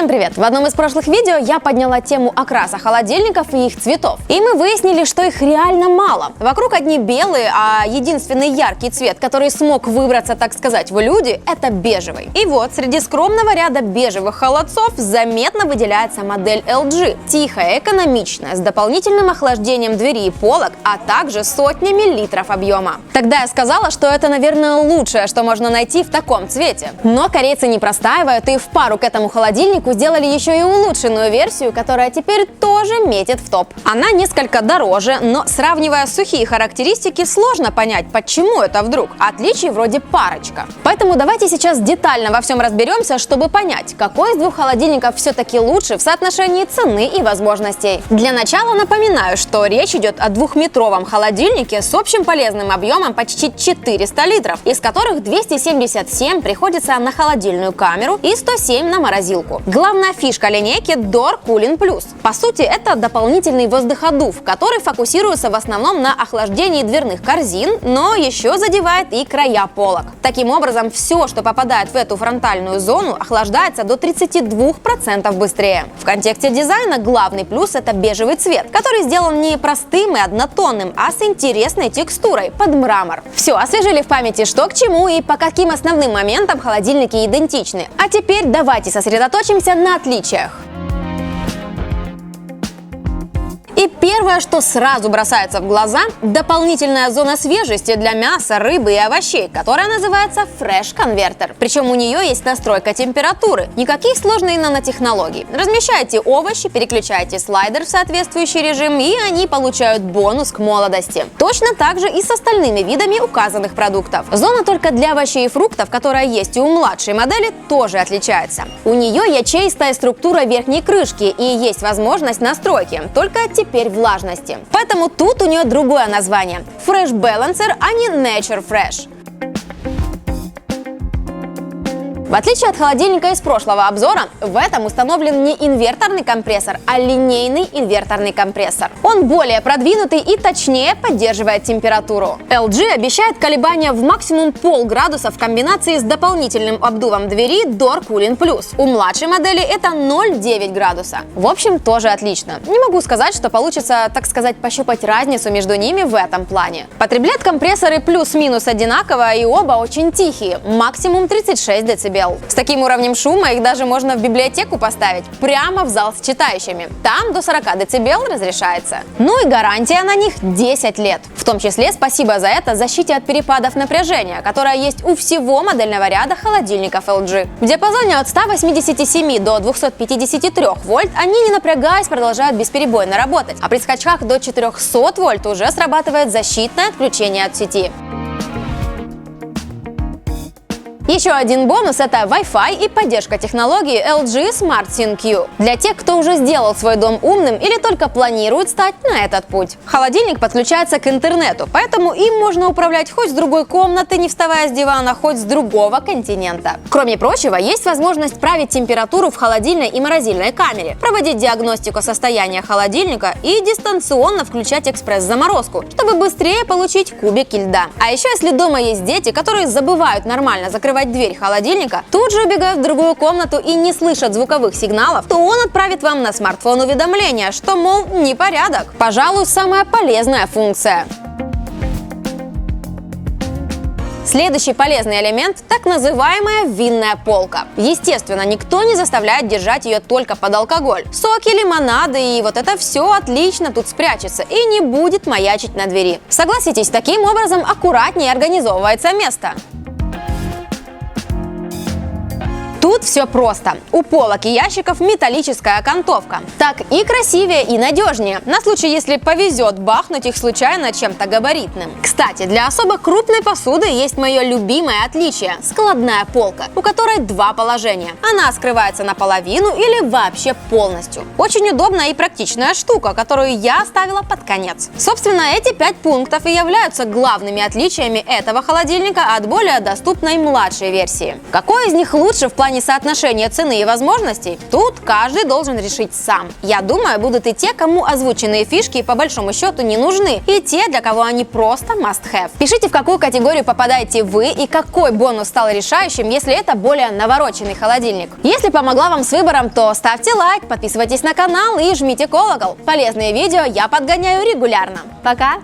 Всем привет! В одном из прошлых видео я подняла тему окраса холодильников и их цветов. И мы выяснили, что их реально мало. Вокруг одни белые, а единственный яркий цвет, который смог выбраться, так сказать, в люди, это бежевый. И вот, среди скромного ряда бежевых холодцов заметно выделяется модель LG. Тихая, экономичная, с дополнительным охлаждением двери и полок, а также сотнями литров объема. Тогда я сказала, что это, наверное, лучшее, что можно найти в таком цвете. Но корейцы не простаивают и в пару к этому холодильнику сделали еще и улучшенную версию, которая теперь тоже метит в топ. Она несколько дороже, но сравнивая сухие характеристики, сложно понять, почему это вдруг. Отличий вроде парочка. Поэтому давайте сейчас детально во всем разберемся, чтобы понять, какой из двух холодильников все-таки лучше в соотношении цены и возможностей. Для начала напоминаю, что речь идет о двухметровом холодильнике с общим полезным объемом почти 400 литров, из которых 277 приходится на холодильную камеру и 107 на морозилку. Главная фишка линейки Door Cooling Plus. По сути, это дополнительный воздуходув, который фокусируется в основном на охлаждении дверных корзин, но еще задевает и края полок. Таким образом, все, что попадает в эту фронтальную зону, охлаждается до 32% быстрее. В контексте дизайна главный плюс — это бежевый цвет, который сделан не простым и однотонным, а с интересной текстурой под мрамор. Все, освежили в памяти, что к чему и по каким основным моментам холодильники идентичны. А теперь давайте сосредоточимся на отличиях. И первое, что сразу бросается в глаза – дополнительная зона свежести для мяса, рыбы и овощей, которая называется Fresh Converter. Причем у нее есть настройка температуры, никаких сложных нанотехнологий. Размещаете овощи, переключаете слайдер в соответствующий режим, и они получают бонус к молодости. Точно так же и с остальными видами указанных продуктов. Зона только для овощей и фруктов, которая есть и у младшей модели, тоже отличается. У нее ячеистая структура верхней крышки и есть возможность настройки, только теперь влажности. Поэтому тут у нее другое название – Fresh Balancer, а не Nature Fresh. В отличие от холодильника из прошлого обзора, в этом установлен не инверторный компрессор, а линейный инверторный компрессор. Он более продвинутый и точнее поддерживает температуру. LG обещает колебания в максимум полградуса в комбинации с дополнительным обдувом двери Door Cooling Plus. У младшей модели это 0,9 градуса. В общем, тоже отлично. Не могу сказать, что получится, так сказать, пощупать разницу между ними в этом плане. Потребляют компрессоры плюс-минус одинаково и оба очень тихие, максимум 36 дБ. С таким уровнем шума их даже можно в библиотеку поставить, прямо в зал с читающими. Там до 40 дБ разрешается. Ну и гарантия на них 10 лет. В том числе спасибо за это защите от перепадов напряжения, которая есть у всего модельного ряда холодильников LG. В диапазоне от 187 до 253 вольт они, не напрягаясь, продолжают бесперебойно работать, а при скачках до 400 вольт уже срабатывает защитное отключение от сети. Еще один бонус – это Wi-Fi и поддержка технологии LG Smart Sync. Для тех, кто уже сделал свой дом умным или только планирует стать на этот путь. Холодильник подключается к интернету, поэтому им можно управлять хоть с другой комнаты, не вставая с дивана, хоть с другого континента. Кроме прочего, есть возможность править температуру в холодильной и морозильной камере, проводить диагностику состояния холодильника и дистанционно включать экспресс-заморозку, чтобы быстрее получить кубики льда. А еще, если дома есть дети, которые забывают нормально закрывать дверь холодильника, тут же убегают в другую комнату и не слышат звуковых сигналов, то он отправит вам на смартфон уведомление, что, мол, непорядок. Пожалуй, самая полезная функция. Следующий полезный элемент – так называемая винная полка. Естественно, никто не заставляет держать ее только под алкоголь. Соки, лимонады и вот это все отлично тут спрячется и не будет маячить на двери. Согласитесь, таким образом аккуратнее организовывается место. Тут все просто. У полок и ящиков металлическая окантовка. Так и красивее, и надежнее. На случай, если повезет бахнуть их случайно чем-то габаритным. Кстати, для особо крупной посуды есть мое любимое отличие – складная полка, у которой два положения. Она скрывается наполовину или вообще полностью. Очень удобная и практичная штука, которую я оставила под конец. Собственно, эти 5 пунктов и являются главными отличиями этого холодильника от более доступной младшей версии. Какой из них лучше в плане плане соотношения цены и возможностей, тут каждый должен решить сам. Я думаю, будут и те, кому озвученные фишки по большому счету не нужны, и те, для кого они просто must-have. Пишите, в какую категорию попадаете вы и какой бонус стал решающим, если это более навороченный холодильник. Если помогла вам с выбором, то ставьте лайк, подписывайтесь на канал и жмите колокол. Полезные видео я подгоняю регулярно. Пока!